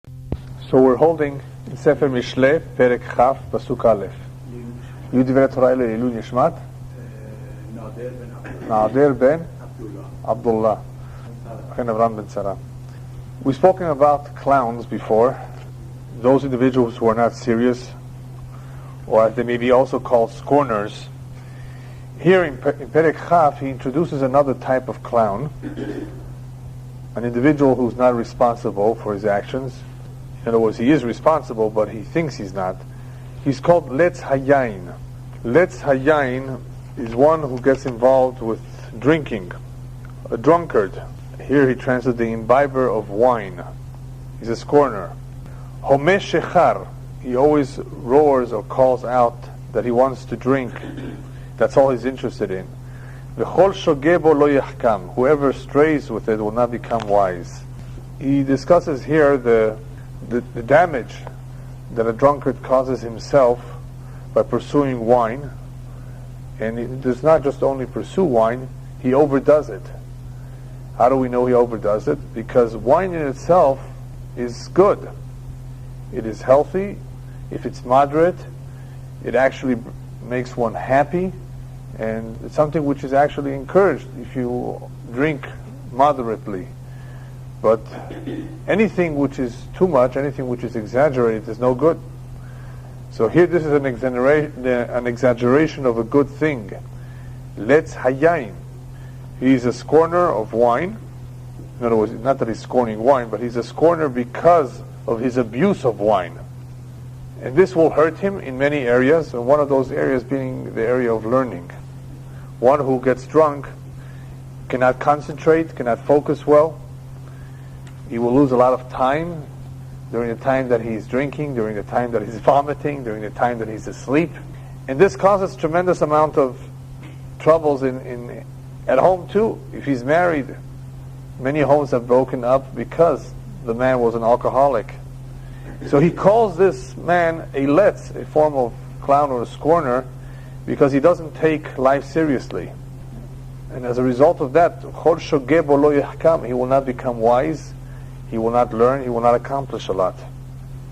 So we're holding in Sefer Mishlei, Perek Chaf, Pasuk Aleph. You divret Torah Leilu Nishmat? Nader ben Abdullah. Avram ben Sarah. We've spoken about clowns before, those individuals who are not serious, or as they may be also called scorners. Here in Perek Chaf, he introduces another type of clown, an individual who's not responsible for his actions. In other words, he is responsible, but he thinks he's not. He's called Letz Hayayin. Letz Hayayin is one who gets involved with drinking, a drunkard. Here he translates the imbiber of wine. He's a scorner. Homesh Shechar, he always roars or calls out that he wants to drink. That's all he's interested in. V'chol shogebo lo yachkam, whoever strays with it will not become wise. He discusses here the damage that a drunkard causes himself by pursuing wine. And he does not just only pursue wine, he overdoes it. How do we know he overdoes it? Because wine in itself is good. It is healthy. If it's moderate, it actually makes one happy, and it's something which is actually encouraged if you drink moderately. But anything which is too much, anything which is exaggerated, is no good. So here this is an exaggeration of a good thing. Let's hayayin. He's a scorner of wine. In other words, not that he's scorning wine, but he's a scorner because of his abuse of wine. And this will hurt him in many areas, and one of those areas being the area of learning. One who gets drunk cannot concentrate, cannot focus well. He will lose a lot of time during the time that he's drinking, during the time that he's vomiting, during the time that he's asleep. And this causes tremendous amount of troubles at home too. If he's married, many homes have broken up because the man was an alcoholic. So he calls this man a letz, a form of clown or a scorner, because he doesn't take life seriously. And as a result of that, he will not become wise, he will not learn, he will not accomplish a lot.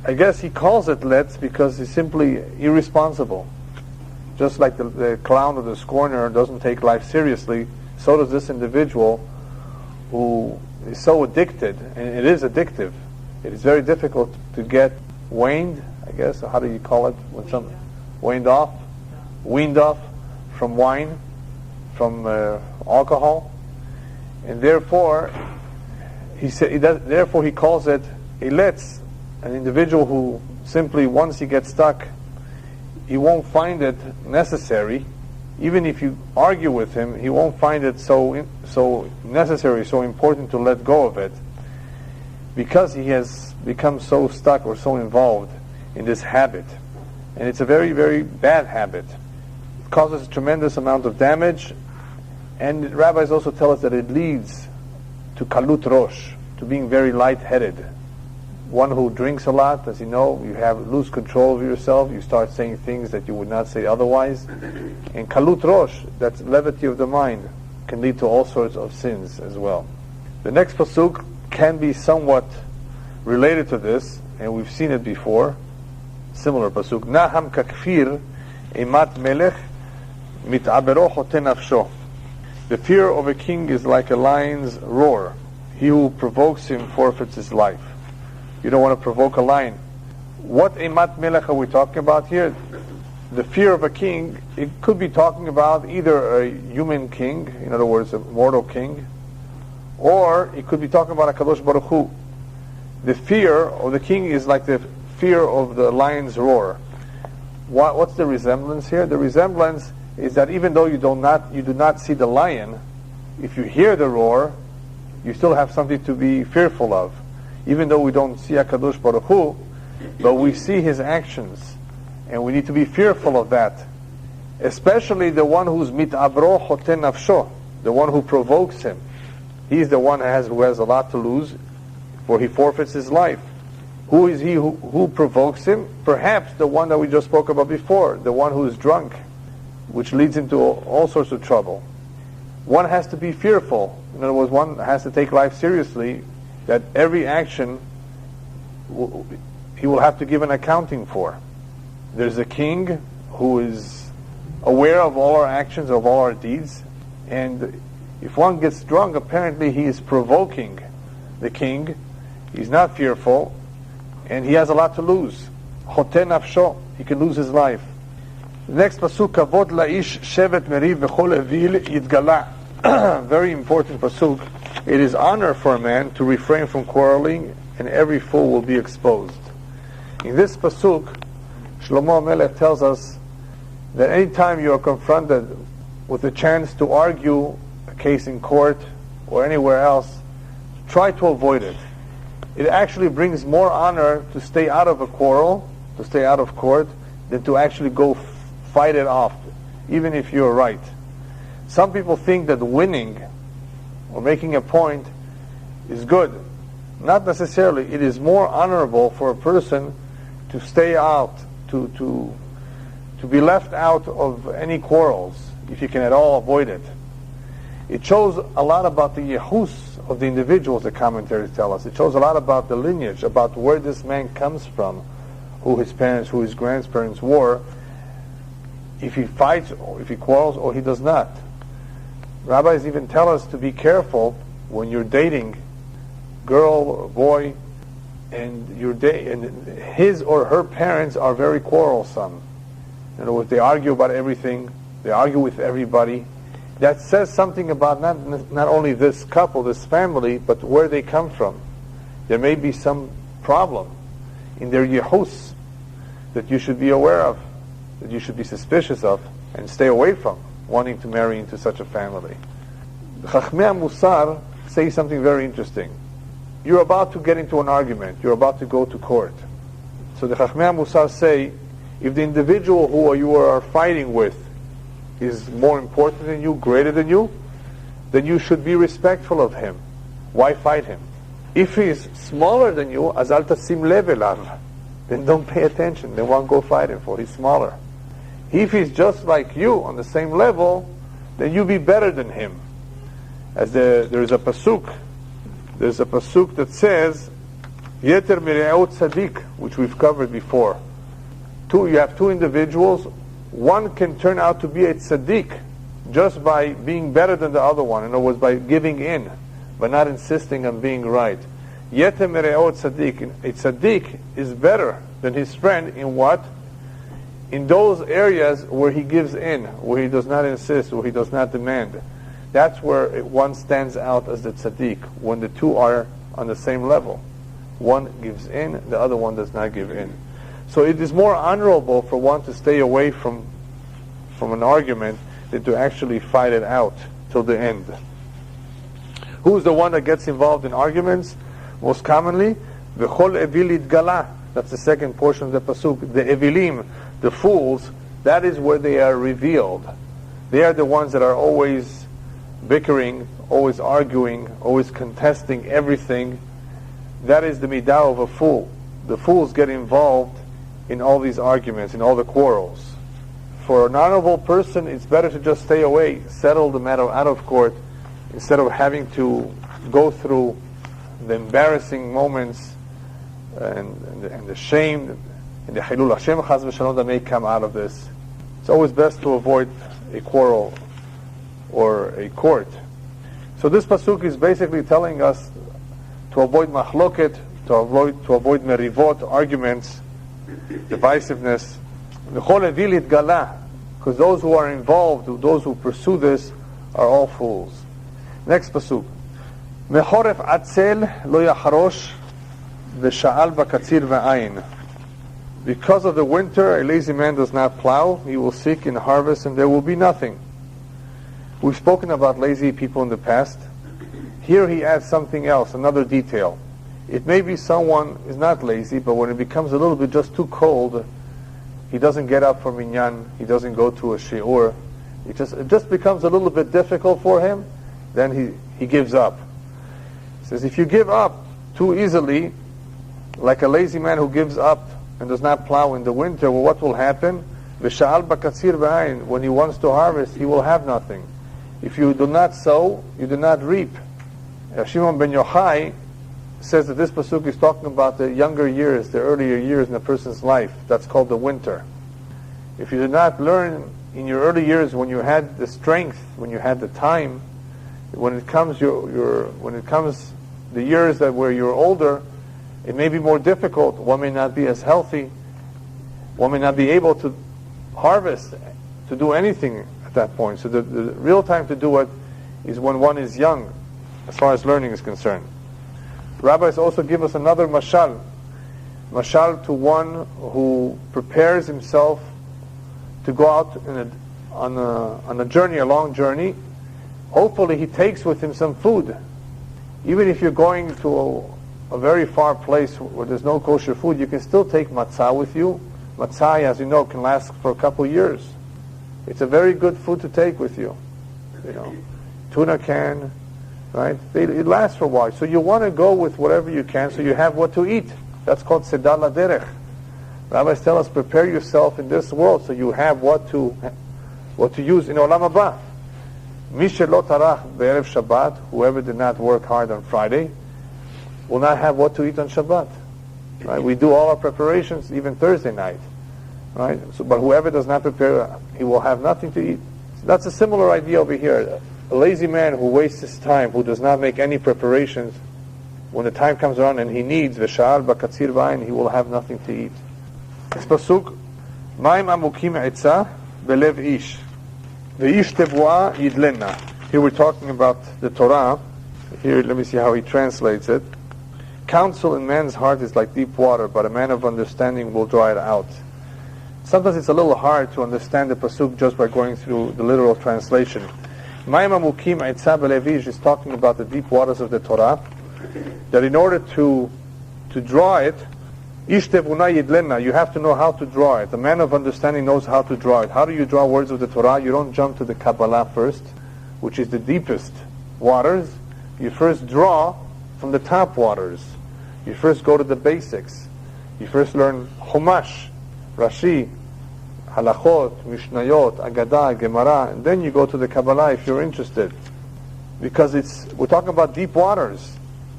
I guess he calls it letz because he's simply irresponsible. Just like the clown or the scorner doesn't take life seriously, so does this individual who is so addicted, and it is addictive. It is very difficult to get weaned, I guess, or how do you call it, when some weaned off from wine, from alcohol, and therefore he calls it a letz, an individual who simply, once he gets stuck, he won't find it necessary. Even if you argue with him, he won't find it so necessary, so important to let go of it, because he has become so stuck or so involved in this habit. And it's a very, very bad habit. It causes a tremendous amount of damage, and the rabbis also tell us that it leads to kalut rosh, to being very light-headed. One who drinks a lot, as you know, you lose control of yourself, you start saying things that you would not say otherwise. And kalut rosh, that's levity of the mind, can lead to all sorts of sins as well. The next pasuk can be somewhat related to this, and we've seen it before. Similar pasuk. Naham kakfir imat melech mit'abero chote nafsho. The fear of a king is like a lion's roar. He who provokes him forfeits his life. You don't want to provoke a lion. What imat melech are we talking about here? The fear of a king, it could be talking about either a human king, in other words, a mortal king, or it could be talking about HaKadosh Baruch Hu. The fear of the king is like the fear of the lion's roar. What's the resemblance here? The resemblance is that even though you do not see the lion, if you hear the roar, you still have something to be fearful of. Even though we don't see HaKadosh Baruch Hu, but we see his actions, and we need to be fearful of that. Especially the one who's mit'abro chote nafsho, the one who provokes him. He's the one who has a lot to lose, for he forfeits his life. Who is he who provokes him? Perhaps the one that we just spoke about before, the one who is drunk, which leads him to all sorts of trouble. One has to be fearful. In other words, one has to take life seriously, that every action he will have to give an accounting for. There's a king who is aware of all our actions, of all our deeds, and if one gets drunk, apparently he is provoking the king. He's not fearful, and he has a lot to lose. Chote nafsho, he can lose his life. The next pasuk, kavod laish shevet meriv v'chol evil yitgala. Very important pasuk. It is honor for a man to refrain from quarreling, and every fool will be exposed. In this pasuk, Shlomo Melech tells us that any time you are confronted with a chance to argue a case in court or anywhere else, try to avoid it. It actually brings more honor to stay out of a quarrel, to stay out of court, than to actually go fight it off, even if you're right. Some people think that winning or making a point is good. Not necessarily. It is more honorable for a person to stay out, to be left out of any quarrels, if you can at all avoid it. It shows a lot about the yehus of the individuals, the commentaries tell us. It shows a lot about the lineage, about where this man comes from, who his parents, who his grandparents were, if he fights, or if he quarrels, or he does not. Rabbis even tell us to be careful when you're dating girl or boy, and and his or her parents are very quarrelsome. In other words, they argue about everything, they argue with everybody. That says something about not only this couple, this family, but where they come from. There may be some problem in their yehus that you should be aware of, that you should be suspicious of, and stay away from wanting to marry into such a family. The Chachmei Musar say something very interesting. You're about to get into an argument. You're about to go to court. So the Chachmei Musar say, if the individual who you are fighting with is more important than you, greater than you, then you should be respectful of him. Why fight him? If he is smaller than you, azal tasim lev elav, then don't pay attention. Then won't go fight him, for he's smaller. If he's just like you, on the same level, then you be better than him. As there is a pasuk, there's a pasuk that says, Yeter mire'ot tzaddik, which we've covered before. You have two individuals. One can turn out to be a tzaddik just by being better than the other one. In other words, by giving in, by not insisting on being right. Yeter mire'ot tzaddik. A tzaddik is better than his friend in what? In those areas where he gives in, where he does not insist, where he does not demand. That's where one stands out as the tzaddik, when the two are on the same level. One gives in, the other one does not give in. So it is more honorable for one to stay away from an argument than to actually fight it out till the end. Who's the one that gets involved in arguments? Most commonly, v'chol evil yitgala. That's the second portion of the pasuk. The evilim, the fools, that is where they are revealed. They are the ones that are always bickering, always arguing, always contesting everything. That is the midah of a fool. The fools get involved in all these arguments, in all the quarrels. For an honorable person, it's better to just stay away, settle the matter out of court, instead of having to go through the embarrassing moments and the shame and the Hilul Hashem Chaz v'Shalom that may come out of this. It's always best to avoid a quarrel or a court. So this pasuk is basically telling us to avoid machloket, to avoid merivot, arguments, divisiveness. Because those who are involved, those who pursue this, are all fools. Next pasuk. Mechoref atzel lo yacharosh v'sha'al bakatzir v'ayin. Because of the winter, a lazy man does not plow. He will seek in harvest, and there will be nothing. We've spoken about lazy people in the past. Here he adds something else, another detail. It may be someone is not lazy, but when it becomes a little bit just too cold, he doesn't get up for minyan, he doesn't go to a shiur. It just becomes a little bit difficult for him, then he gives up. He says, if you give up too easily, like a lazy man who gives up and does not plow in the winter, well, what will happen? V'sha'al bakatzir v'ayin. When he wants to harvest, he will have nothing. If you do not sow, you do not reap. Shimon ben Yochai says that this pasuk is talking about the younger years, the earlier years in a person's life. That's called the winter. If you did not learn in your early years, when you had the strength, when you had the time, when it comes the years that where you're older, it may be more difficult. One may not be as healthy. One may not be able to harvest, to do anything at that point. So the real time to do it is when one is young, as far as learning is concerned. Rabbis also give us another mashal to one who prepares himself to go out on a journey, a long journey. Hopefully he takes with him some food. Even if you're going to a very far place where there's no kosher food, you can still take matzah with you. Matzah, as you know, can last for a couple years. It's a very good food to take with you. Tuna can, right? It lasts for a while. So you want to go with whatever you can so you have what to eat. That's called sedal laderech. Rabbis tell us, prepare yourself in this world so you have what to use in Olam Haba. Mishlei lo tarach be'erev Shabbat, whoever did not work hard on Friday, will not have what to eat on Shabbat. Right? We do all our preparations, even Thursday night. Right? But whoever does not prepare, he will have nothing to eat. So that's a similar idea over here. A lazy man who wastes his time, who does not make any preparations, when the time comes around and he needs v'sha'al b'katzir v'ayin, he will have nothing to eat. This pasuk, Ma'im amukim etzah belev ish, ve'ish tevuah yidlena. Here we're talking about the Torah. Here, let me see how he translates it. Counsel in man's heart is like deep water, but a man of understanding will draw it out. Sometimes it's a little hard to understand the pasuk just by going through the literal translation. Ma'im amukim etzah belev ish is talking about the deep waters of the Torah, that in order to draw it, ish tevuna yidlena, you have to know how to draw it. The man of understanding knows how to draw it. How do you draw words of the Torah? You don't jump to the Kabbalah first, which is the deepest waters. You first draw from the top waters. You first go to the basics. You first learn Chumash, Rashi, Halachot, Mishnayot, Agadah, Gemara, and then you go to the Kabbalah if you're interested. Because we're talking about deep waters.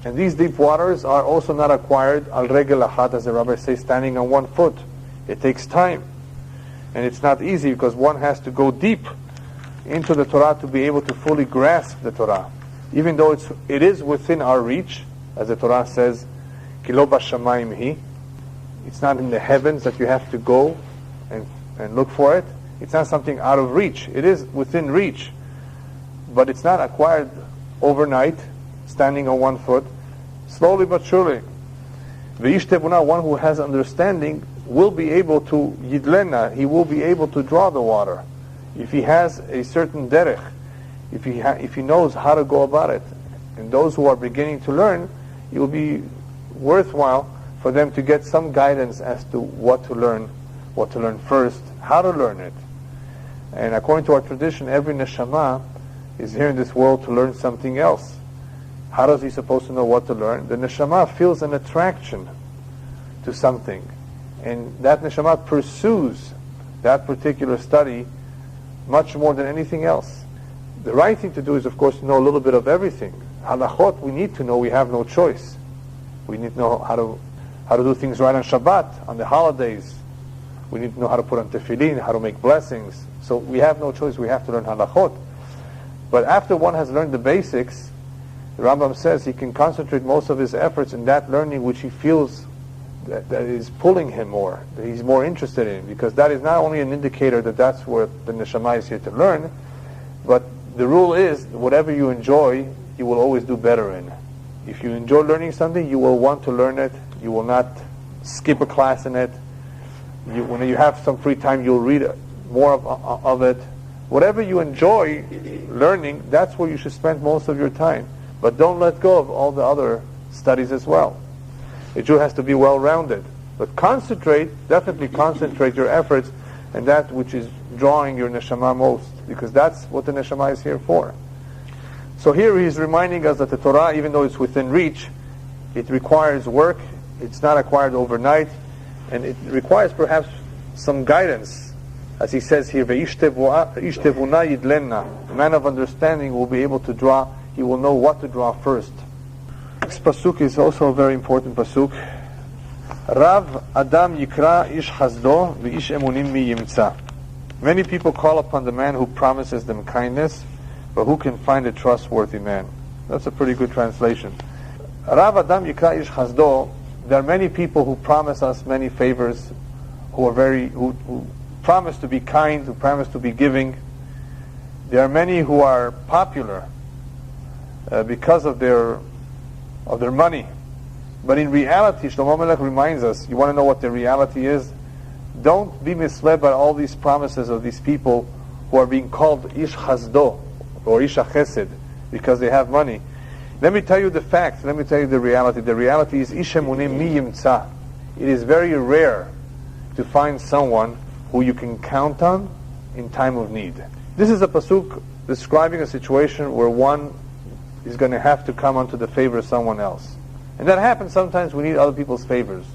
And these deep waters are also not acquired al regel achat, as the rabbis say, standing on one foot. It takes time. And it's not easy because one has to go deep into the Torah to be able to fully grasp the Torah. Even though it is within our reach, as the Torah says, Kilo b'shamayim hi. It's not in the heavens that you have to go and look for it. It's not something out of reach. It is within reach. But it's not acquired overnight, standing on one foot. Slowly but surely. V'ish tevuna, one who has understanding, will be able to yidlena, he will be able to draw the water. If he has a certain derech, if he knows how to go about it. And those who are beginning to learn, it will be worthwhile for them to get some guidance as to what to learn first, how to learn it. And according to our tradition, every neshama is here in this world to learn something else. How is he supposed to know what to learn? The neshama feels an attraction to something, and that neshama pursues that particular study much more than anything else. The right thing to do is, of course, to know a little bit of everything. Halachot, we need to know. We have no choice. We need to know how to do things right on Shabbat, on the holidays. We need to know how to put on tefillin, how to make blessings. So we have no choice. We have to learn halachot. But after one has learned the basics, the Rambam says he can concentrate most of his efforts in that learning which he feels that is pulling him more, that he's more interested in, because that is not only an indicator that that's where the neshama is here to learn, but the rule is whatever you enjoy, you will always do better in. If you enjoy learning something, you will want to learn it. You will not skip a class in it. When you have some free time, you'll read more of it. Whatever you enjoy learning, that's where you should spend most of your time. But don't let go of all the other studies as well. A Jew has to be well-rounded. But definitely concentrate your efforts on that which is drawing your neshama most, because that's what the neshama is here for. So here he's reminding us that the Torah, even though it's within reach, it requires work. It's not acquired overnight, and it requires perhaps some guidance. As he says here, "Ve'ish tevuna yidlena." A man of understanding will be able to draw. He will know what to draw first. Next pasuk is also a very important pasuk. Rav Adam Yikra Ish Hasdo V'ish Emunim Mi Yimtza. Many people call upon the man who promises them kindness, but who can find a trustworthy man? That's a pretty good translation. Rav Adam Yikra Ish Hasdo. There are many people who promise us many favors, who promise to be kind, who promise to be giving. There are many who are popular because of their money. But in reality, Shlomo Melech reminds us, you want to know what the reality is? Don't be misled by all these promises of these people who are being called Ish Hasdo or Ish Chesed because they have money. Let me tell you the fact, let me tell you the reality. The reality is Ish Emunim Mi Yimtza. It is very rare to find someone who you can count on in time of need. This is a pasuk describing a situation where one is going to have to come onto the favor of someone else. And that happens sometimes. We need other people's favors.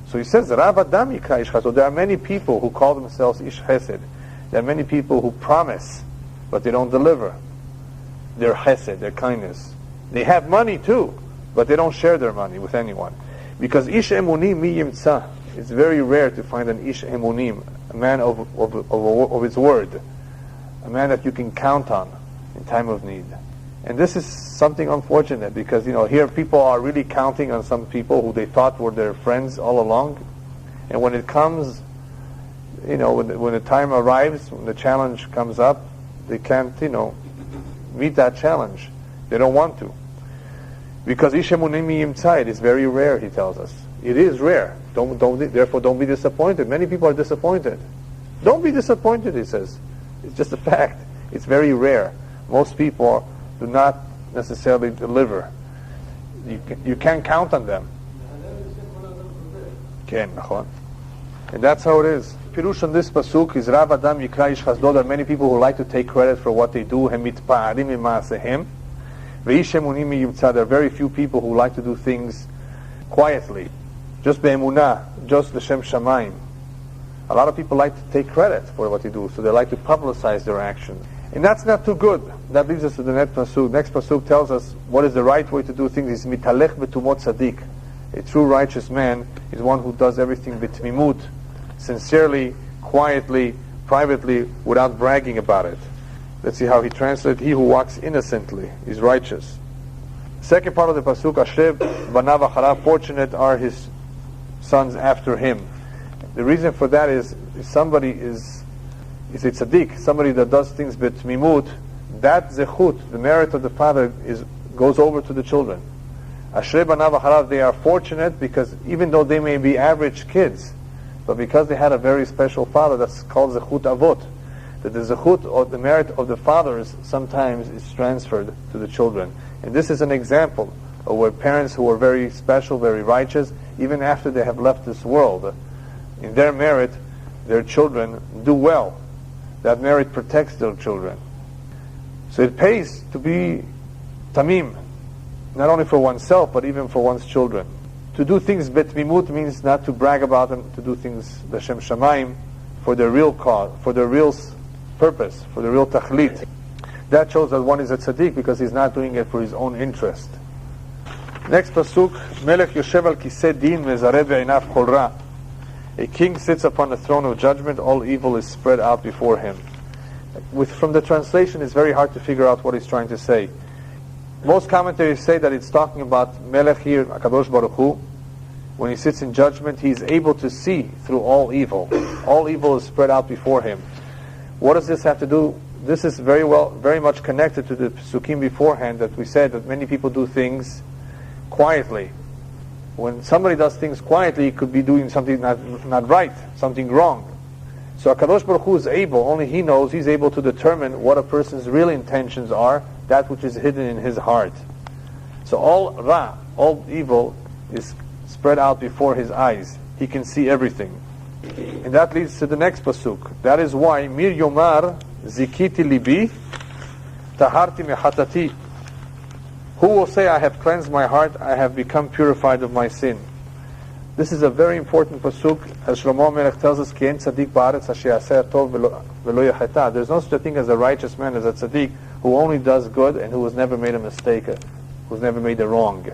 So he says, Rav Adam Yikra Ish Chesed. There are many people who call themselves Ish Chesed. There are many people who promise, but they don't deliver their chesed, their kindness. They have money too, but they don't share their money with anyone. Because Ish Emunim Mi Yimtza. It's very rare to find an Ish Emunim, a man of his word, a man that you can count on in time of need. And this is something unfortunate because, here people are really counting on some people who they thought were their friends all along. And when it comes, when the time arrives, when the challenge comes up, they can't, meet that challenge. They don't want to. Because Ish Emunim Mi Yimtza, it is very rare, he tells us. It is rare. Therefore, don't be disappointed. Many people are disappointed. Don't be disappointed, he says. It's just a fact. It's very rare. Most people do not necessarily deliver. You can't count on them. And that's how it is. Pirush on this pasuk is Rav Adam Yikra Ish Hasdo. There are many people who like to take credit for what they do. There are very few people who like to do things quietly, just be'emunah, just l'shem shamayim. A lot of people like to take credit for what they do, so they like to publicize their actions. And that's not too good. That leads us to the next pasuk. Next pasuk tells us what is the right way to do things. Is mitalech betumot tzaddik. A true righteous man is one who does everything bitmimut, sincerely, quietly, privately, without bragging about it. Let's see how he translates. He who walks innocently is righteous. Second part of the pasuk, Asher banav acharav, fortunate are his sons after him. The reason for that is if somebody is a tzaddik, somebody that does things bitmimut, that zechut, the merit of the father, goes over to the children. Asher banav acharav, they are fortunate because even though they may be average kids, but because they had a very special father, that's called zechut avot. That the zechut, or the merit of the fathers, sometimes is transferred to the children. And this is an example of where parents who are very special, very righteous, even after they have left this world, in their merit, their children do well. That merit protects their children. So it pays to be tamim, not only for oneself, but even for one's children. To do things betmimut means not to brag about them, to do things l'shem shamayim, for their real cause, for their real purpose, for the real tachlit. That shows that one is a tzaddik because he's not doing it for his own interest. Next pasuk, Melech Yoshev al Kiseh Din Mezareh Be'einav Kol Ra. A king sits upon the throne of judgment, all evil is spread out before him. From the translation, it's very hard to figure out what he's trying to say. Most commentators say that it's talking about Melech here, HaKadosh Baruch Hu. When he sits in judgment, he is able to see through all evil. All evil is spread out before him. What does this have to do? This is very much connected to the psukim beforehand that we said that many people do things quietly. When somebody does things quietly, he could be doing something not right, something wrong. So HaKadosh Baruch Hu is able, only he knows, he's able to determine what a person's real intentions are, that which is hidden in his heart. So all ra, all evil is spread out before his eyes. He can see everything. And that leads to the next pasuk. That is why Mir Yomar Zikiti Libi Taharti Mehatati. Who will say, I have cleansed my heart, I have become purified of my sin. This is a very important pasuk, as Shlomo Melech tells us, Ki en tzaddik ba'aretz asher yaseh tov velo yacheta. There's no such a thing as a righteous man, as a tzaddik, who only does good and who has never made a mistake, who's never made a wrong.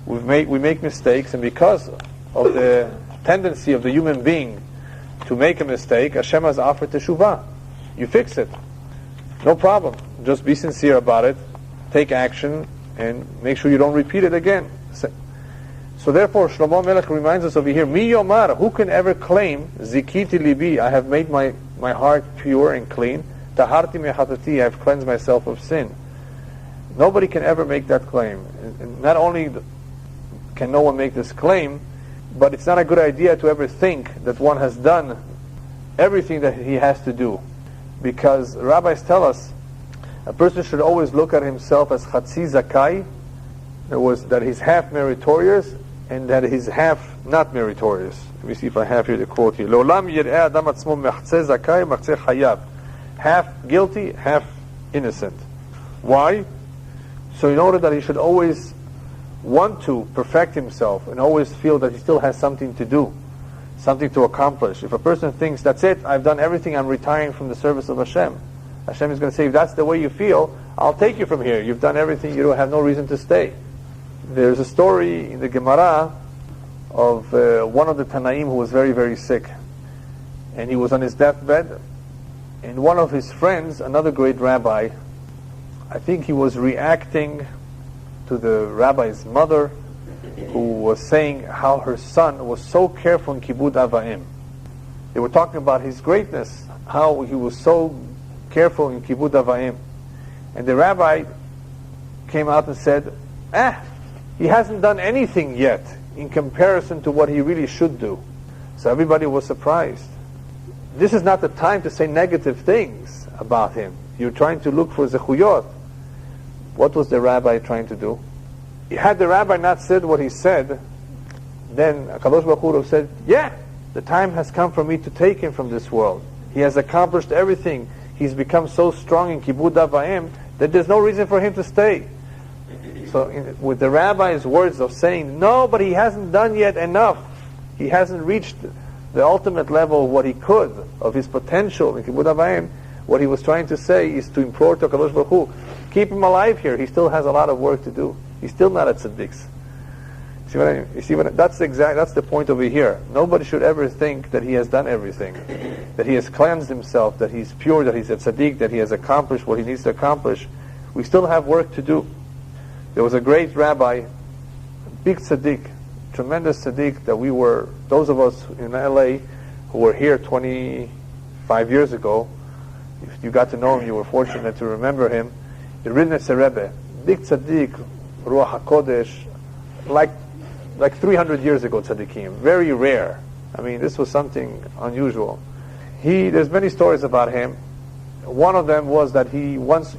We make mistakes, and because of the tendency of the human being to make a mistake, Hashem has offered teshuvah. You fix it. No problem. Just be sincere about it. Take action and make sure you don't repeat it again. So therefore, Shlomo Melech reminds us over here, Mi Yomar, who can ever claim, Zikiti libi, I have made my heart pure and clean, Taharti mechatati, I have cleansed myself of sin. Nobody can ever make that claim. And not only can no one make this claim, but it's not a good idea to ever think that one has done everything that he has to do. Because rabbis tell us, a person should always look at himself as Chatzi Zakai, that he's half meritorious, and that he's half not meritorious. Let me see if I have here the quote here. Le'olam yir'eh adam atzmo mechze zakai mechze chayav. Half guilty, half innocent. Why? So in order that he should always want to perfect himself and always feel that he still has something to do, something to accomplish. If a person thinks, that's it, I've done everything, I'm retiring from the service of Hashem, Hashem is going to say, if that's the way you feel, I'll take you from here. You've done everything, you don't have no reason to stay. There's a story in the Gemara of one of the Tanaim who was very, very sick. And he was on his deathbed. And one of his friends, another great rabbi, I think he was reacting to the rabbi's mother, who was saying how her son was so careful in Kibud Avaim. They were talking about his greatness, how he was so careful in Kibud Avaim. And the rabbi came out and said, he hasn't done anything yet in comparison to what he really should do. So everybody was surprised. This is not the time to say negative things about him. You're trying to look for zechuyot. What was the rabbi trying to do? Had the rabbi not said what he said, then HaKadosh Baruch Hu would have said, yeah, the time has come for me to take him from this world. He has accomplished everything. He's become so strong in Kibud Avaim that there's no reason for him to stay. So with the rabbi's words of saying, no, but he hasn't done yet enough. He hasn't reached the ultimate level of what he could, of his potential in Kibud Avaim. What he was trying to say is to implore to HaKadosh Baruch Hu, keep him alive here. He still has a lot of work to do. He's still not at tzaddiks. See what I mean? You see what that's the point over here. Nobody should ever think that he has done everything, that he has cleansed himself, that he's pure, that he's a tzaddik, that he has accomplished what he needs to accomplish. We still have work to do. There was a great rabbi, a big tzaddik, tremendous tzaddik, that those of us in LA who were here 25 years ago, if you got to know him, you were fortunate to remember him, the Ridnitzer Rebbe, big tzaddik, Ruach HaKodesh, like 300 years ago tzaddikim, very rare. I mean, this was something unusual. There's many stories about him. One of them was that he was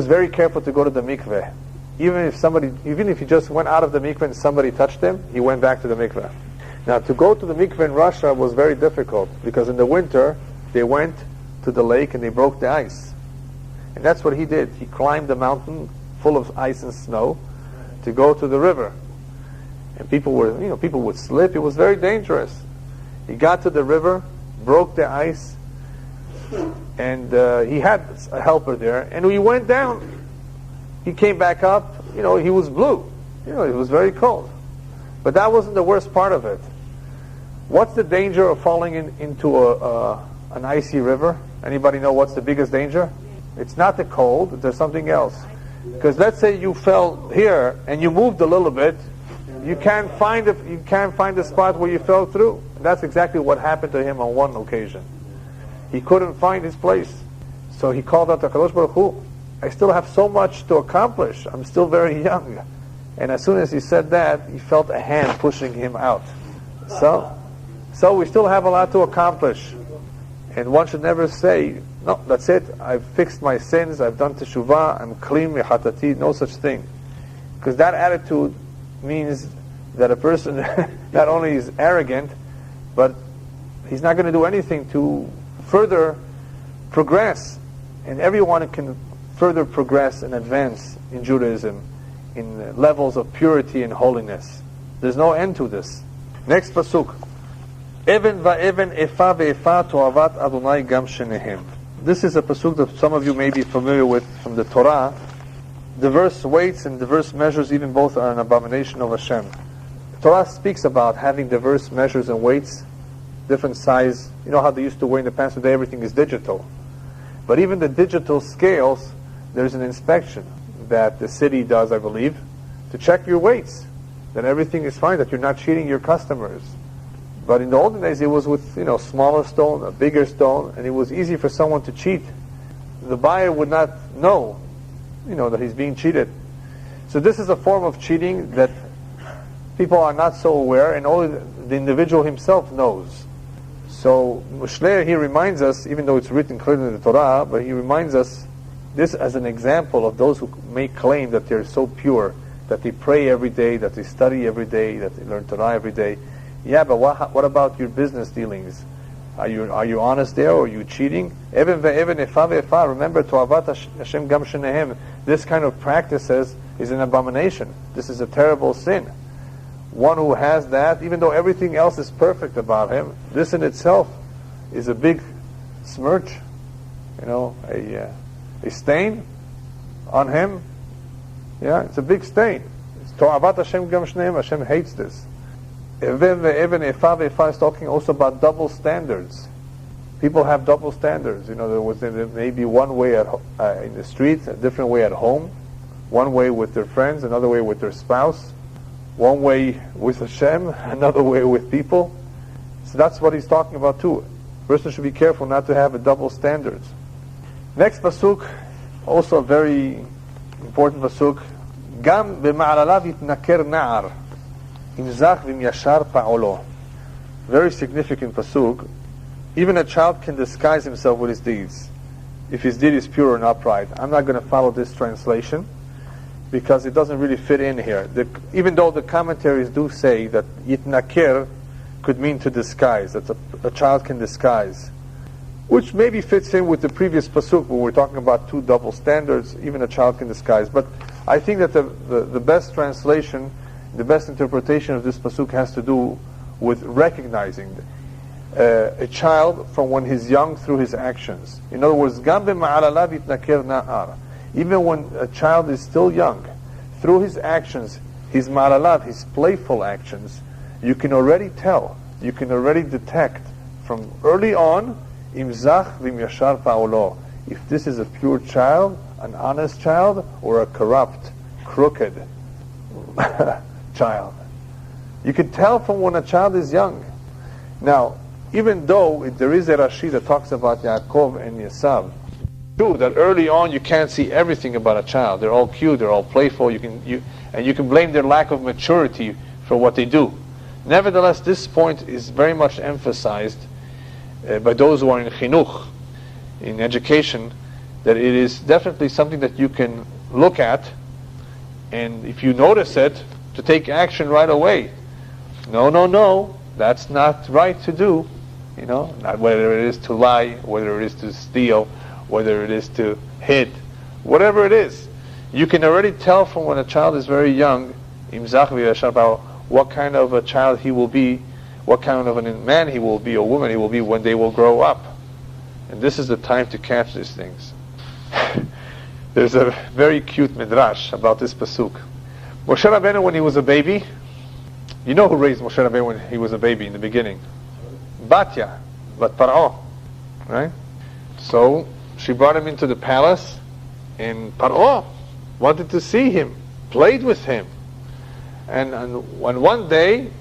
very careful to go to the mikveh. Even if he just went out of the mikveh and somebody touched him, he went back to the mikveh. Now, to go to the mikveh in Russia was very difficult, because in the winter, they went to the lake and they broke the ice. And that's what he did. He climbed the mountain full of ice and snow to go to the river. And people would slip. It was very dangerous. He got to the river, broke the ice, and he had a helper there, and we went down. He came back up, he was blue. It was very cold. But that wasn't the worst part of it. What's the danger of falling into an icy river? Anybody know what's the biggest danger? It's not the cold, there's something else. Because let's say you fell here and you moved a little bit, you can't find the spot where you fell through. And that's exactly what happened to him on one occasion. He couldn't find his place. So he called out to HaKadosh Baruch Hu, I still have so much to accomplish. I'm still very young. And as soon as he said that, he felt a hand pushing him out. So we still have a lot to accomplish. And one should never say, no, that's it, I've fixed my sins, I've done teshuvah, I'm clean, mehatati, no such thing. Because that attitude means that a person not only is arrogant, but he's not going to do anything to further progress. And everyone can further progress and advance in Judaism in levels of purity and holiness. There's no end to this. Next pasuk. Even va'even efa ve'efa to'avat Adonai gam shenehem. This is a pasuk that some of you may be familiar with from the Torah, diverse weights and diverse measures, even both are an abomination of Hashem. The Torah speaks about having diverse measures and weights, different size. You know how they used to weigh in the past? Today everything is digital. But even the digital scales, there's an inspection that the city does, I believe, to check your weights, that everything is fine, that you're not cheating your customers. But in the olden days, it was with, smaller stone, a bigger stone, and it was easy for someone to cheat. The buyer would not know, that he's being cheated. So this is a form of cheating that people are not so aware, and only the individual himself knows. So Mishlei here reminds us, even though it's written clearly in the Torah, but he reminds us this as an example of those who make claim that they're so pure, that they pray every day, that they study every day, that they learn Torah every day. Yeah, but what about your business dealings? Are you honest there, or are you cheating? Even ve'even efa ve'efa. Remember, to'avat Hashem Gumption. This kind of practices is an abomination. This is a terrible sin. One who has that, even though everything else is perfect about him, this in itself is a big smirch, a stain on him. Yeah, it's a big stain. It's to'avat Hashem Gumption. Hashem hates this. Even Efa Ve'efa is talking also about double standards. People have double standards. There may be one way in the street, a different way at home, one way with their friends, another way with their spouse, one way with Hashem, another way with people. So that's what he's talking about too. A person should be careful not to have a double standards. Next pasuk, also a very important pasuk. Gam b'ma'alalav yitnaker na'ar. Very significant pasuk. Even a child can disguise himself with his deeds, if his deed is pure and upright. I'm not going to follow this translation because it doesn't really fit in here. Even though the commentaries do say that yitnaker could mean to disguise, that a child can disguise, which maybe fits in with the previous pasuk when we're talking about two double standards. Even a child can disguise. But I think that the best translation, the best interpretation of this pasuk has to do with recognizing a child from when he's young through his actions. In other words, even when a child is still young, through his actions, his ma'alalat, his playful actions, you can already tell, you can already detect from early on, imzach v'myashar pa'olo, if this is a pure child, an honest child, or a corrupt, crooked child. You can tell from when a child is young. Now, even though there is a Rashi that talks about Yaakov and Esav, true that early on you can't see everything about a child. They're all cute, they're all playful. You can blame their lack of maturity for what they do. Nevertheless, this point is very much emphasized by those who are in chinuch, in education, that it is definitely something that you can look at, and if you notice it, to take action right away. No, that's not right to do. Not whether it is to lie, whether it is to steal, whether it is to hit, whatever it is. You can already tell from when a child is very young, what kind of a child he will be, what kind of a man he will be, or woman he will be when they will grow up. And this is the time to catch these things. There's a very cute midrash about this pasuk. Moshe Rabbeinu, when he was a baby, you know who raised Moshe Rabbeinu when he was a baby in the beginning? Batya, Bat Paro, right? So she brought him into the palace, and Paro wanted to see him, played with him. And one day,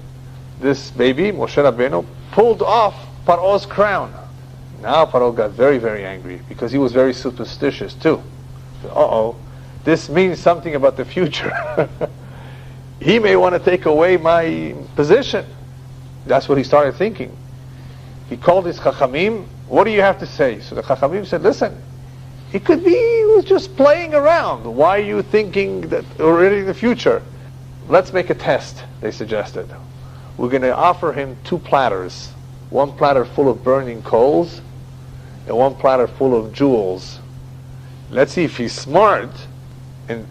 this baby, Moshe Rabbeinu, pulled off Paro's crown. Now Paro got very, very angry, because he was very superstitious too. This means something about the future. He may want to take away my position. That's what he started thinking. He called his Chachamim. What do you have to say? So the Chachamim said, listen, it could be he was just playing around. Why are you thinking that already in the future? Let's make a test, they suggested. We're going to offer him 2 platters. One platter full of burning coals, and one platter full of jewels. Let's see if he's smart, and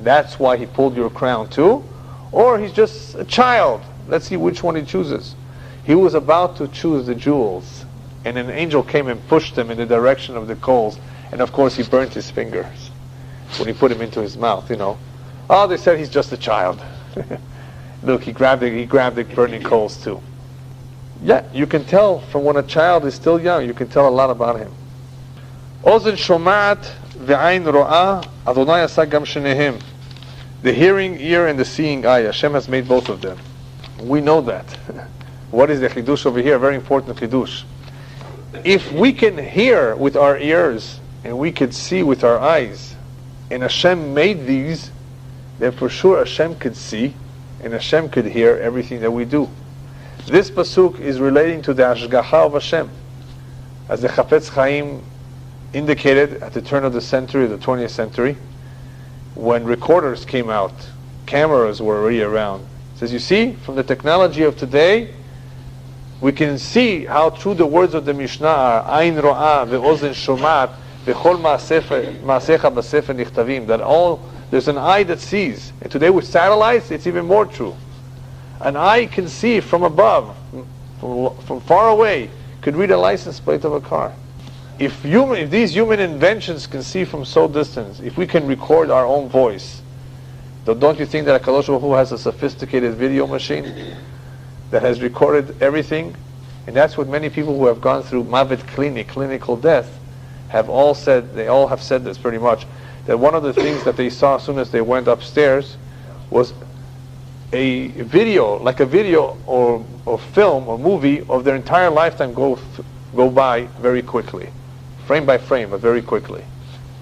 that's why he pulled your crown too, or he's just a child. Let's see which one he chooses. He was about to choose the jewels, and an angel came and pushed him in the direction of the coals, and of course he burnt his fingers. when he put him into his mouth, Oh, they said he's just a child. Look, he grabbed the burning coals too. Yeah, you can tell from when a child is still young, you can tell a lot about him. Ozen shomat ve'ain ro'ah, Adonai asa gam shenehem. The hearing ear and the seeing eye, Hashem has made both of them. We know that. What is the chidush over here? Very important chidush. If we can hear with our ears and we can see with our eyes, and Hashem made these, then for sure Hashem could see and Hashem could hear everything that we do. This pasuk is relating to the Hashgacha of Hashem. As the Chafetz Chaim indicated at the turn of the century, the 20th century, when recorders came out, cameras were already around. It says, you see, from the technology of today, we can see how true the words of the Mishnah are, Ain ro'ah ve'ozen shomat ve'chol ma'asecha b'sefer nichtavim, that there's an eye that sees. And today with satellites, it's even more true. An eye can see from above, from far away, could read a license plate of a car. If these human inventions can see from so distance, if we can record our own voice, don't you think that HaKadosh Baruch Hu has a sophisticated video machine that has recorded everything? And that's what many people who have gone through Mavet clinical death, have all said. They all have said this pretty much, that one of the things that they saw as soon as they went upstairs was a video, like a video or film or movie of their entire lifetime go by very quickly. Frame by frame, but very quickly.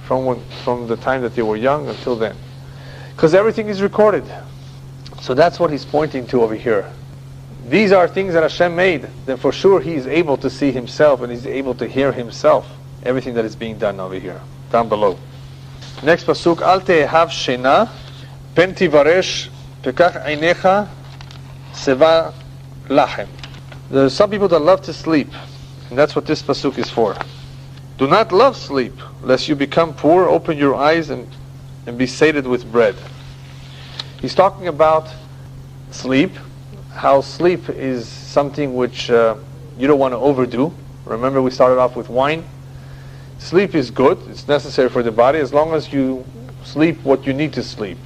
From the time that they were young until then. Because everything is recorded. So that's what he's pointing to over here. These are things that Hashem made. Then for sure he is able to see himself and he's able to hear himself. Everything that is being done over here. Down below. Next pasuk. Al te'ehav shena pen tivaresh pekach einecha seva lachem. There are some people that love to sleep. And that's what this pasuk is for. Do not love sleep, lest you become poor. Open your eyes and be sated with bread. He's talking about sleep, how sleep is something which you don't want to overdo. Remember we started off with wine. Sleep is good, it's necessary for the body as long as you sleep what you need to sleep.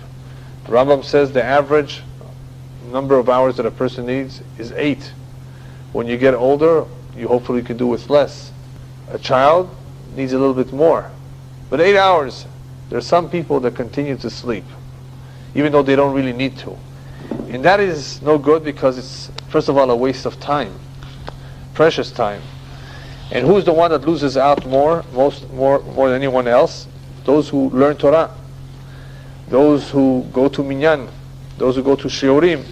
The Rambam says the average number of hours that a person needs is 8. When you get older, you hopefully can do with less. A child needs a little bit more. But 8 hours, there are some people that continue to sleep, even though they don't really need to. And that is no good because it's, first of all, a waste of time, precious time. And who's the one that loses out more than anyone else? Those who learn Torah, those who go to minyan, those who go to shiurim.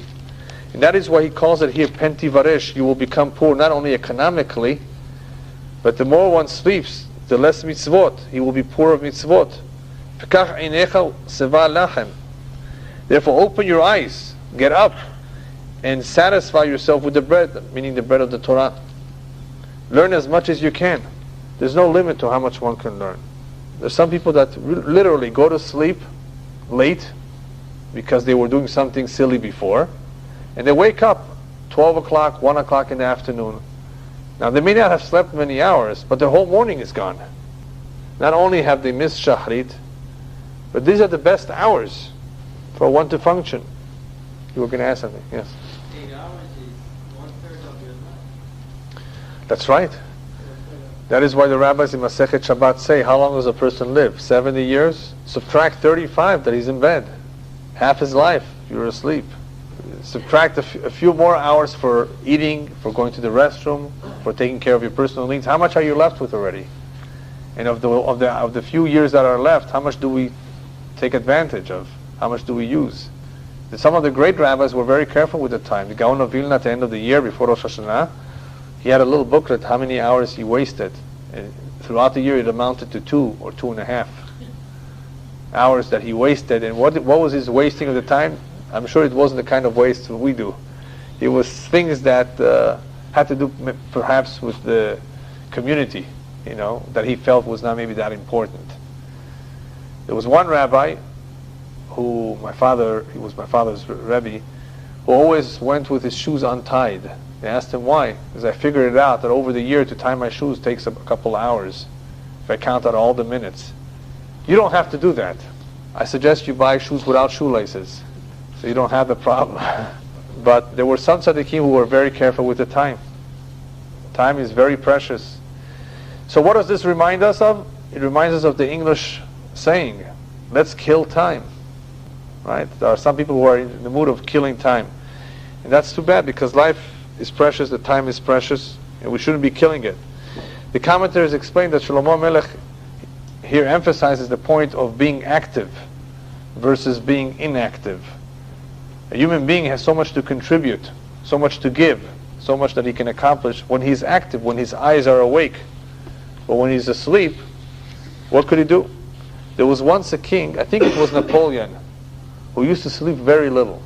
And that is why he calls it here penti varesh. You will become poor not only economically, but the more one sleeps, the less mitzvot. He will be poor of mitzvot. Pekach einecha seva lachem. Therefore, open your eyes, get up, and satisfy yourself with the bread, meaning the bread of the Torah. Learn as much as you can. There's no limit to how much one can learn. There's some people that literally go to sleep late because they were doing something silly before, and they wake up 12 o'clock, 1 o'clock in the afternoon. Now they may not have slept many hours, but their whole morning is gone. Not only have they missed Shachrit, but these are the best hours for one to function. You were going to ask something, yes? 8 hours is 1/3 of your life. That's right. That is why the rabbis in Masechet Shabbat say, how long does a person live? 70 years? Subtract 35 that he's in bed. Half his life, you're asleep. Subtract a few more hours for eating, for going to the restroom, for taking care of your personal needs. How much are you left with already? And of the few years that are left, how much do we take advantage of? How much do we use? Some of the great rabbis were very careful with the time. The Gaon of Vilna at the end of the year before Rosh Hashanah, he had a little booklet how many hours he wasted. And throughout the year it amounted to 2 or 2.5 hours that he wasted. And what was his wasting of the time? I'm sure it wasn't the kind of waste that we do. It was things that had to do perhaps with the community, that he felt was not maybe that important. There was one rabbi who he was my father's Rebbe, who always went with his shoes untied. They asked him why. Because I figured it out that over the year to tie my shoes takes a couple hours if I count out all the minutes. You don't have to do that. I suggest you buy shoes without shoelaces, so you don't have the problem. But there were some tzaddikim who were very careful with the time. Time is very precious. So what does this remind us of? It reminds us of the English saying, let's kill time. Right? There are some people who are in the mood of killing time. And that's too bad, because life is precious, the time is precious, and we shouldn't be killing it. The commentators explain that Shlomo Melech here emphasizes the point of being active versus being inactive. A human being has so much to contribute, so much to give, so much that he can accomplish when he's active, when his eyes are awake. But when he's asleep, what could he do? There was once a king, I think it was Napoleon, who used to sleep very little.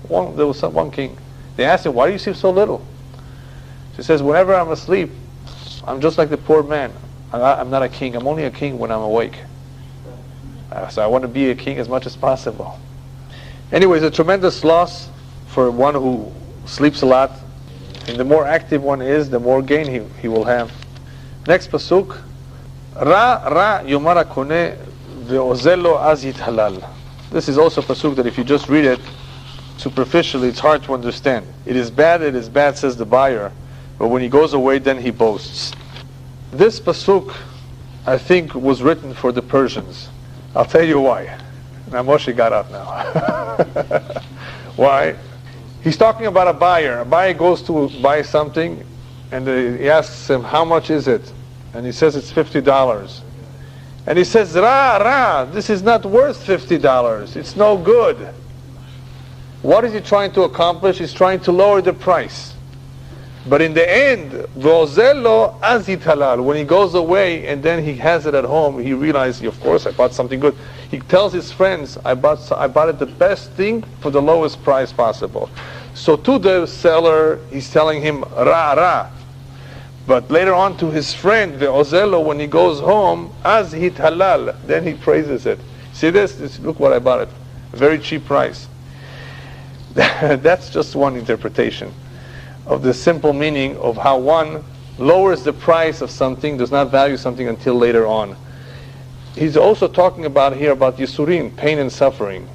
There was one king. They asked him, why do you sleep so little? He says, whenever I'm asleep, I'm just like the poor man. I'm not a king. I'm only a king when I'm awake. So I want to be a king as much as possible. Anyway, it's a tremendous loss for one who sleeps a lot. And the more active one is, the more gain he will have. Next pasuk. Ra yomar hakoneh ve'ozel lo az yithalal. This is also a pasuk that if you just read it superficially, it's hard to understand. It is bad, says the buyer. But when he goes away, then he boasts. This pasuk, I think, was written for the Persians. I'll tell you why. Now Moshe got up now. Why? He's talking about a buyer. A buyer goes to buy something, and he asks him, how much is it? And he says it's $50. And he says, this is not worth $50. It's no good. What is he trying to accomplish? He's trying to lower the price. But in the end, v'ozello azit halal. When he goes away and then he has it at home, he realizes, of course, I bought something good. He tells his friends, I bought it the best thing for the lowest price possible. So to the seller, he's telling him ra. But later on to his friend, the ozello, when he goes home, azit halal, then he praises it. See this? Look what I bought it. A very cheap price. That's just one interpretation of the simple meaning of how one lowers the price of something, does not value something until later on. He's also talking about here about Yisurim, pain and suffering.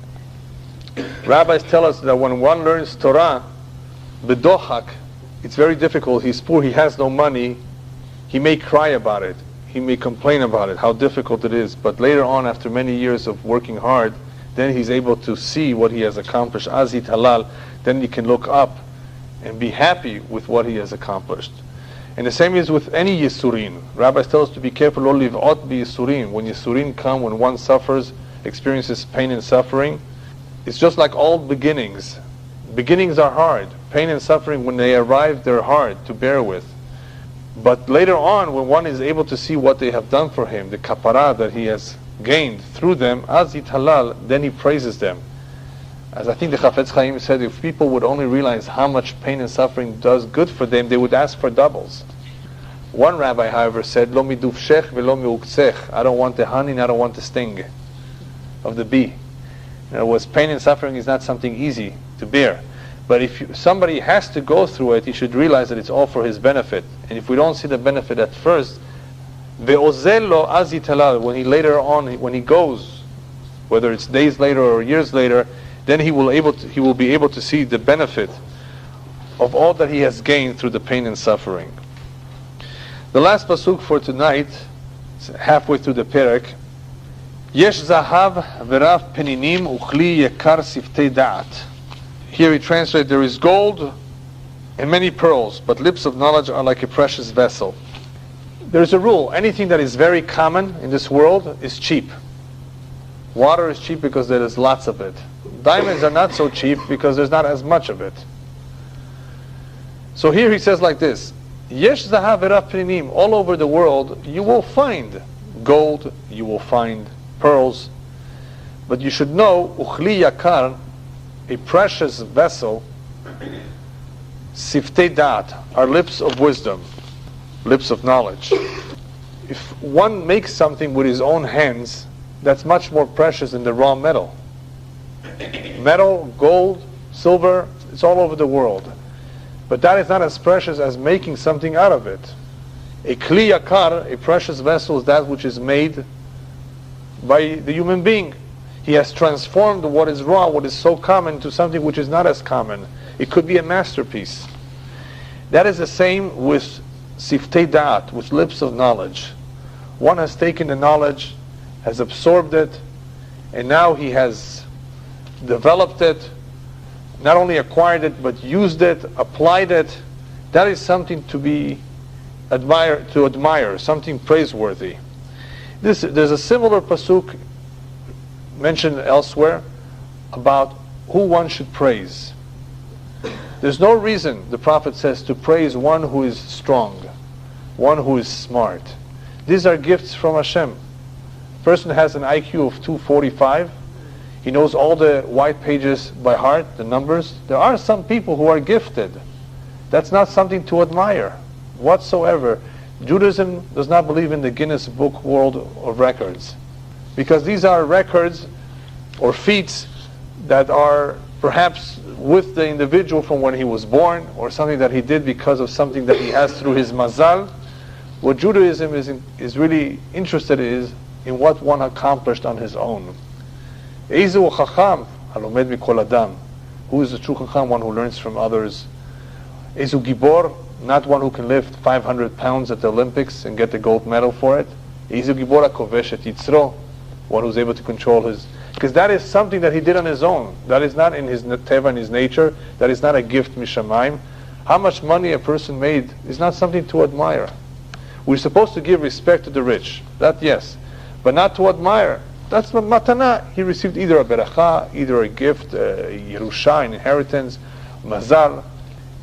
Rabbis tell us that when one learns Torah, bedohak, it's very difficult. He's poor, he has no money. He may cry about it. He may complain about it, how difficult it is. But later on, after many years of working hard, then he's able to see what he has accomplished. Azit halal, then he can look up and be happy with what he has accomplished. And the same is with any Yisurin. Rabbis tell us to be careful, lo liv'ot bi Yisurin. When Yisurin come, when one suffers, experiences pain and suffering, it's just like all beginnings. Beginnings are hard. Pain and suffering, when they arrive, they're hard to bear with. But later on, when one is able to see what they have done for him, the kapara that he has gained through them, azit halal, then he praises them. As I think the Chafetz Chaim said, if people would only realize how much pain and suffering does good for them, they would ask for doubles. One rabbi, however, said, Lo midufshech velo miuktzech. I don't want the honey and I don't want the sting of the bee. In other words, pain and suffering is not something easy to bear. But if somebody has to go through it, he should realize that it's all for his benefit. And if we don't see the benefit at first, ve'ozello azit halal, when he later on, when he goes, whether it's days later or years later, then he will be able to see the benefit of all that he has gained through the pain and suffering. The last pasuk for tonight, halfway through the perek, Yesh zahav v'rav peninim uchli yekar siftei da'at. Here he translates, there is gold and many pearls, but lips of knowledge are like a precious vessel. There is a rule, anything that is very common in this world is cheap. Water is cheap because there is lots of it. Diamonds are not so cheap because there's not as much of it. So here he says like this, Yesh zahav v'rav peninim, all over the world you will find gold, you will find pearls, but you should know, uchli yakar, a precious vessel, siftei da'at, are lips of wisdom, lips of knowledge. If one makes something with his own hands, that's much more precious than the raw metal. Metal, gold, silver, it's all over the world. But that is not as precious as making something out of it. A kli yakar, a precious vessel, is that which is made by the human being. He has transformed what is raw, what is so common, to something which is not as common. It could be a masterpiece. That is the same with siftei da'at, with lips of knowledge. One has taken the knowledge, has absorbed it, and now he has developed it, not only acquired it, but used it, applied it. That is something to be admire, something praiseworthy. There's a similar pasuk mentioned elsewhere about who one should praise. There's no reason, the Prophet says, to praise one who is strong, one who is smart. These are gifts from Hashem. A person has an IQ of 245. He knows all the white pages by heart, the numbers. There are some people who are gifted. That's not something to admire whatsoever. Judaism does not believe in the Guinness Book World of Records, because these are records or feats that are perhaps with the individual from when he was born, or something that he did because of something that he has through his mazal. What Judaism is really interested in what one accomplished on his own. Eizu chacham halomed mikol adam. Who is the true chacham? One who learns from others. Eizu gibor, not one who can lift 500 pounds at the Olympics and get the gold medal for it. Eizu gibor hakovesh et yitzro, one who's able to control his... Because that is something that he did on his own. That is not in his teva, in his nature. That is not a gift mishamayim. How much money a person made is not something to admire. We're supposed to give respect to the rich. That yes. But not to admire. That's matana. He received either a beracha, either a gift, yerusha, an inheritance, mazal.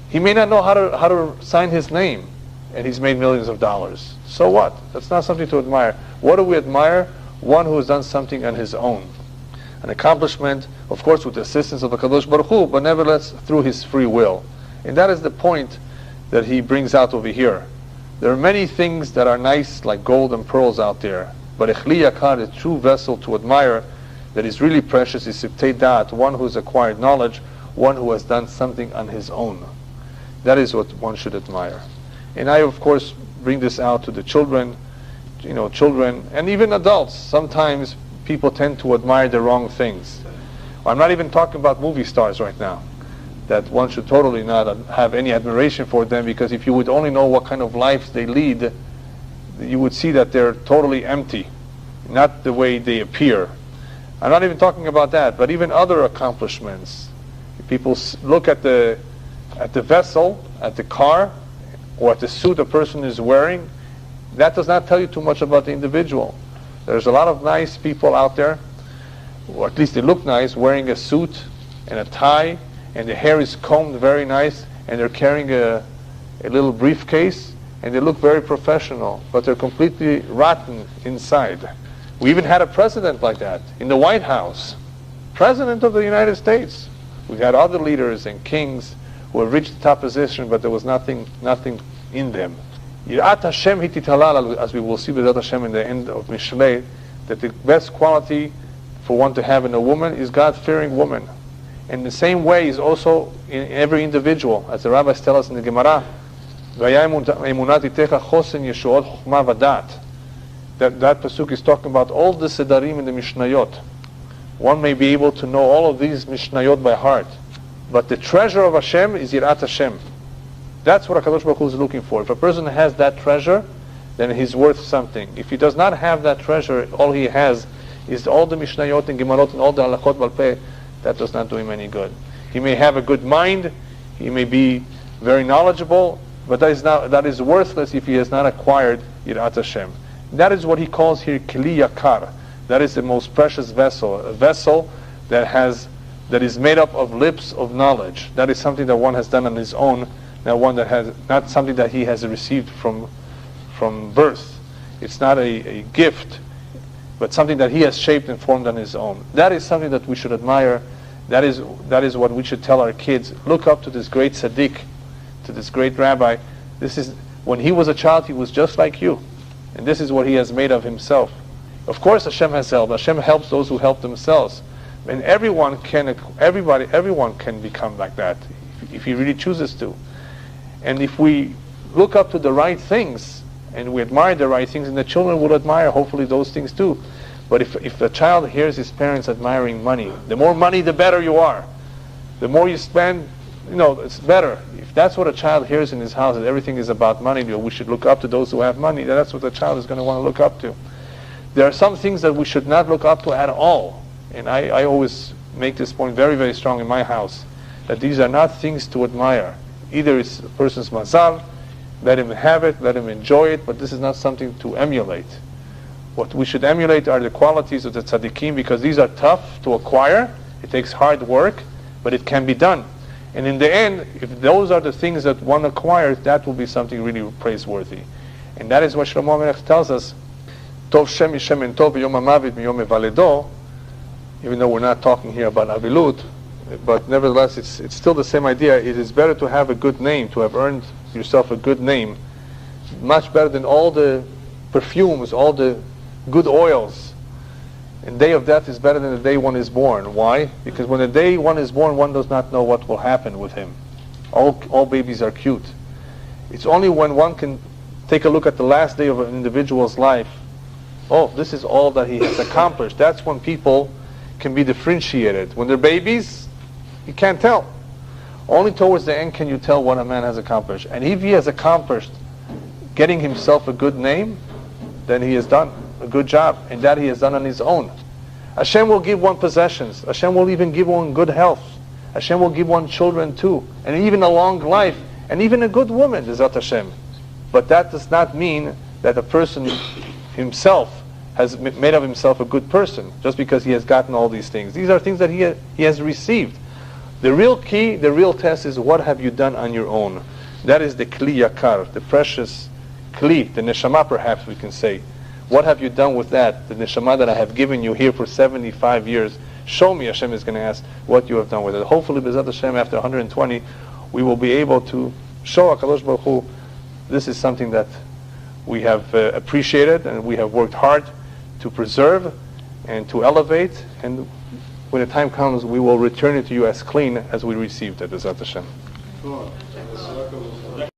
He may not know how to sign his name, and he's made millions of dollars. So what? That's not something to admire. What do we admire? One who has done something on his own. An accomplishment, of course, with the assistance of the Kadosh Baruch Hu, but nevertheless through his free will. And that is the point that he brings out over here. There are many things that are nice, like gold and pearls out there. But Echli Yakar, the true vessel to admire, that is really precious, is Siftei Da'at, one who has acquired knowledge, one who has done something on his own. That is what one should admire. And I, of course, bring this out to the children, children, and even adults. Sometimes people tend to admire the wrong things. I'm not even talking about movie stars right now, that one should totally not have any admiration for them, because if you would only know what kind of lives they lead, you would see that they're totally empty, not the way they appear. I'm not even talking about that, but even other accomplishments. If people look at the vessel, at the car, or at the suit a person is wearing, that does not tell you too much about the individual. There's a lot of nice people out there, or at least they look nice, wearing a suit and a tie, and the hair is combed very nice, and they're carrying a little briefcase, and they look very professional, but they're completely rotten inside. We even had a president like that in the White House, President of the United States. We've had other leaders and kings who have reached the top position, but there was nothing in them. Yirat Hashem hititalal, as we will see with Hashem in the end of Mishlei, that the best quality for one to have in a woman is God-fearing woman. And the same way is also in every individual, as the rabbis tell us in the Gemara, that pasuk is talking about all the sedarim in the Mishnayot. One may be able to know all of these Mishnayot by heart, but the treasure of Hashem is Yirat Hashem. That's what HaKadosh Baruch Hu is looking for. If a person has that treasure, then he's worth something. If he does not have that treasure, all he has is all the Mishnayot and Gemarot and all the Halachot Balpeh, that does not do him any good. He may have a good mind, he may be very knowledgeable, but that is worthless if he has not acquired Yirat Hashem. That is what he calls here Kli Yakar. That is the most precious vessel, a vessel that is made up of lips of knowledge. That is something that one has done on his own, not something that he has received from birth. It's not a gift, but something that he has shaped and formed on his own. That is something that we should admire. That is what we should tell our kids. Look up to this great tzaddik, to this great rabbi. When he was a child, he was just like you, and this is what he has made of himself. Of course, Hashem has helped. Hashem helps those who help themselves, and everyone can become like that if he really chooses to. And if we look up to the right things and we admire the right things, and the children will admire hopefully those things too. But if a child hears his parents admiring money, the more money, the better you are. The more you spend, it's better. If that's what a child hears in his house, that everything is about money, we should look up to those who have money, that's what the child is going to want to look up to. There are some things that we should not look up to at all. And I always make this point very, very strong in my house, that these are not things to admire. Either it's a person's mazal, let him have it, let him enjoy it, but this is not something to emulate. What we should emulate are the qualities of the tzaddikim, because these are tough to acquire. It takes hard work, but it can be done. And in the end, if those are the things that one acquires, that will be something really praiseworthy. And that is what Shlomo HaMelech tells us, Tov Shem Yishem Tov Yom HaMavid Miyom Evaledo, even though we're not talking here about Avilut, but nevertheless it's still the same idea. It is better to have a good name, to have earned yourself a good name, much better than all the perfumes, all the good oils. And day of death is better than the day one is born. Why? Because when the day one is born, one does not know what will happen with him. All babies are cute. It's only when one can take a look at the last day of an individual's life, oh, this is all that he has accomplished. That's when people can be differentiated. When they're babies, you can't tell. Only towards the end can you tell what a man has accomplished. And if he has accomplished getting himself a good name, then he has done a good job, and that he has done on his own. Hashem will give one possessions. Hashem will even give one good health. Hashem will give one children too, and even a long life, and even a good woman, Bezat Hashem. But that does not mean that a person himself has made of himself a good person, just because he has gotten all these things. These are things that he has received. The real key, the real test is, what have you done on your own? That is the kli yakar, the precious kli, the neshama perhaps we can say. What have you done with that? The neshama that I have given you here for 75 years. Show me, Hashem is going to ask, what you have done with it. Hopefully, B'ezrat Hashem, after 120, we will be able to show HaKadosh Baruch Hu, this is something that we have appreciated and we have worked hard to preserve and to elevate. And when the time comes, we will return it to you as clean as we received it, B'ezrat Hashem.